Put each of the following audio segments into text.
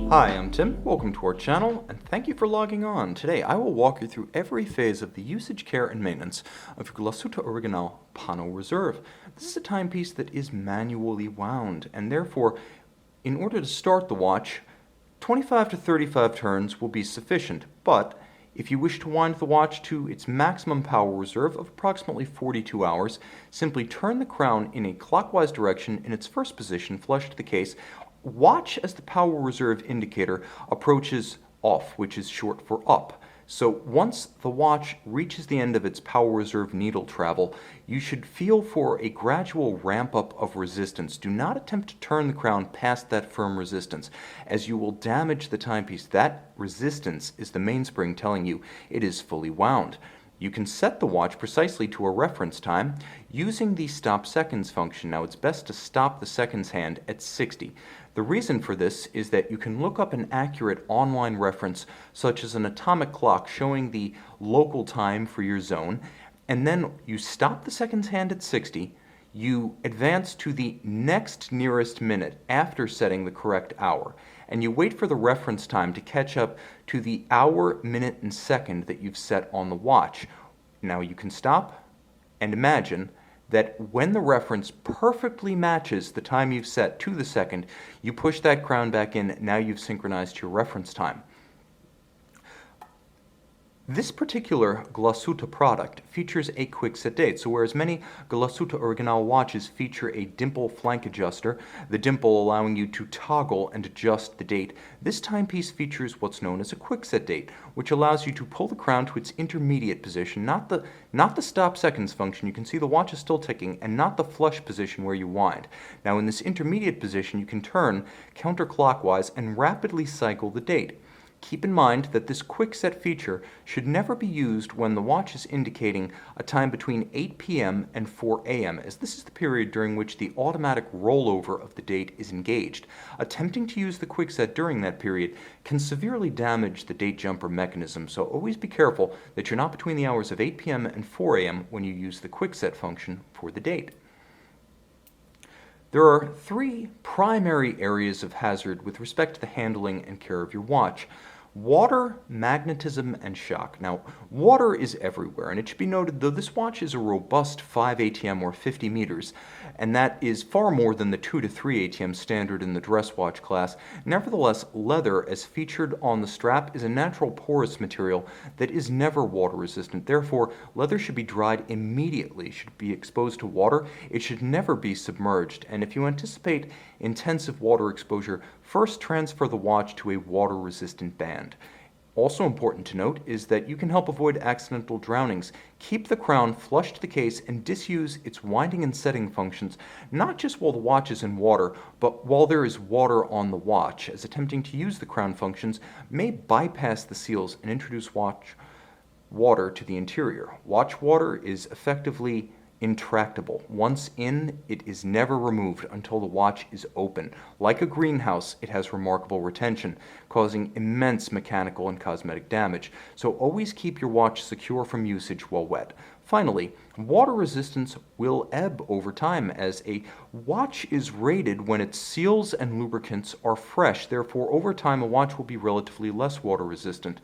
Hi, I'm Tim. Welcome to our channel, and thank you for logging on. Today, I will walk you through every phase of the usage, care, and maintenance of your Glashütte Original PanoReserve. This is a timepiece that is manually wound, and therefore, in order to start the watch, 25 to 35 turns will be sufficient, but if you wish to wind the watch to its maximum power reserve of approximately 42 hours, simply turn the crown in a clockwise direction in its first position flush to the case. Watch as the power reserve indicator approaches off, which is short for up. So once the watch reaches the end of its power reserve needle travel, you should feel for a gradual ramp up of resistance. Do not attempt to turn the crown past that firm resistance, as you will damage the timepiece. That resistance is the mainspring telling you it is fully wound. You can set the watch precisely to a reference time using the stop seconds function. Now, it's best to stop the seconds hand at 60. The reason for this is that you can look up an accurate online reference, such as an atomic clock showing the local time for your zone, and then you stop the seconds hand at 60, you advance to the next nearest minute after setting the correct hour, and you wait for the reference time to catch up to the hour, minute, and second that you've set on the watch. Now you can stop and imagine that when the reference perfectly matches the time you've set to the second, you push that crown back in. Now you've synchronized your reference time. This particular Glashütte product features a Quickset date, so whereas many Glashütte Original watches feature a dimple flank adjuster, the dimple allowing you to toggle and adjust the date, this timepiece features what's known as a Quickset date, which allows you to pull the crown to its intermediate position, not the stop seconds function. You can see the watch is still ticking, and not the flush position where you wind. Now in this intermediate position, you can turn counterclockwise and rapidly cycle the date. Keep in mind that this Quickset feature should never be used when the watch is indicating a time between 8 p.m. and 4 a.m., as this is the period during which the automatic rollover of the date is engaged. Attempting to use the Quickset during that period can severely damage the date jumper mechanism, so always be careful that you're not between the hours of 8 p.m. and 4 a.m. when you use the Quickset function for the date. There are three primary areas of hazard with respect to the handling and care of your watch: water, magnetism, and shock. Now, water is everywhere, and it should be noted, though this watch is a robust 5 ATM or 50 meters, and that is far more than the 2 to 3 ATM standard in the dress watch class, nevertheless, leather, as featured on the strap, is a natural porous material that is never water resistant. Therefore, leather should be dried immediately, should be exposed to water. It should never be submerged, and if you anticipate intensive water exposure, first transfer the watch to a water-resistant band. Also important to note is that you can help avoid accidental drownings. Keep the crown flush to the case and disuse its winding and setting functions, not just while the watch is in water, but while there is water on the watch, as attempting to use the crown functions may bypass the seals and introduce watch water to the interior. Watch water is effectively intractable. Once in, it is never removed until the watch is open. Like a greenhouse, it has remarkable retention, causing immense mechanical and cosmetic damage. So always keep your watch secure from usage while wet. Finally, water resistance will ebb over time, as a watch is rated when its seals and lubricants are fresh. Therefore, over time, a watch will be relatively less water resistant.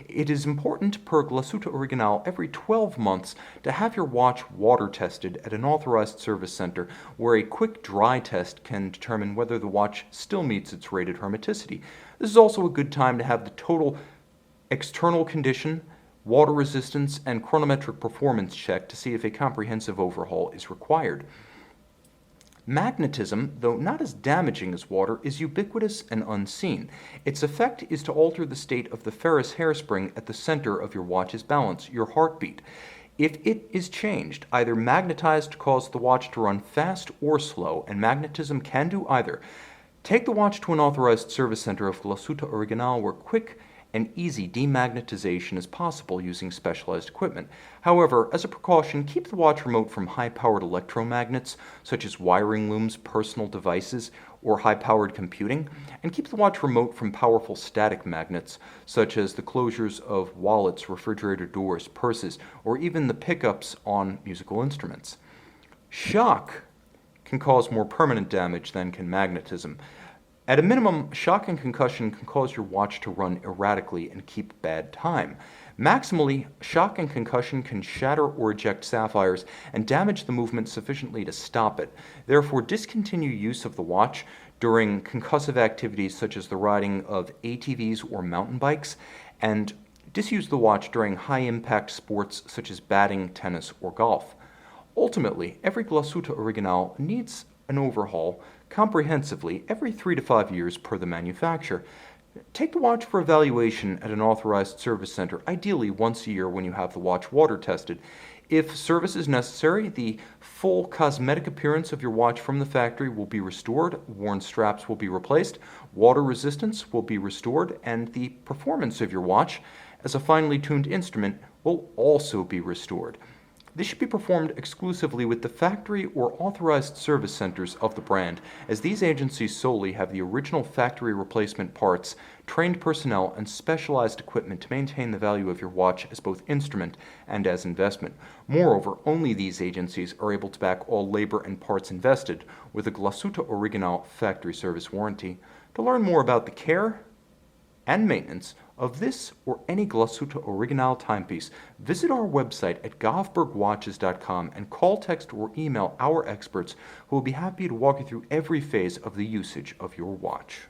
It is important, per Glashütte Original, every 12 months to have your watch water tested at an authorized service center, where a quick dry test can determine whether the watch still meets its rated hermeticity. This is also a good time to have the total external condition, water resistance, and chronometric performance check to see if a comprehensive overhaul is required. Magnetism, though not as damaging as water, is ubiquitous and unseen. Its effect is to alter the state of the ferrous hairspring at the center of your watch's balance, your heartbeat. If it is changed, either magnetized to cause the watch to run fast or slow, and magnetism can do either, take the watch to an authorized service center of Glashütte Original, where quick and easy demagnetization is possible using specialized equipment. However, as a precaution, keep the watch remote from high-powered electromagnets, such as wiring looms, personal devices, or high-powered computing, and keep the watch remote from powerful static magnets, such as the closures of wallets, refrigerator doors, purses, or even the pickups on musical instruments. Shock can cause more permanent damage than can magnetism. At a minimum, shock and concussion can cause your watch to run erratically and keep bad time. Maximally, shock and concussion can shatter or eject sapphires and damage the movement sufficiently to stop it. Therefore, discontinue use of the watch during concussive activities such as the riding of ATVs or mountain bikes, and disuse the watch during high-impact sports such as batting, tennis, or golf. Ultimately, every Glashütte Original needs an overhaul comprehensively every 3 to 5 years per the manufacturer. Take the watch for evaluation at an authorized service center, ideally once a year when you have the watch water tested. If service is necessary, the full cosmetic appearance of your watch from the factory will be restored, worn straps will be replaced, water resistance will be restored, and the performance of your watch as a finely tuned instrument will also be restored. This should be performed exclusively with the factory or authorized service centers of the brand, as these agencies solely have the original factory replacement parts, trained personnel, and specialized equipment to maintain the value of your watch as both instrument and as investment. Moreover, only these agencies are able to back all labor and parts invested with a Glashütte Original factory service warranty. To learn more about the care and maintenance of this or any Glashütte Original timepiece, visit our website at govbergwatches.com and call, text, or email our experts who will be happy to walk you through every phase of the usage of your watch.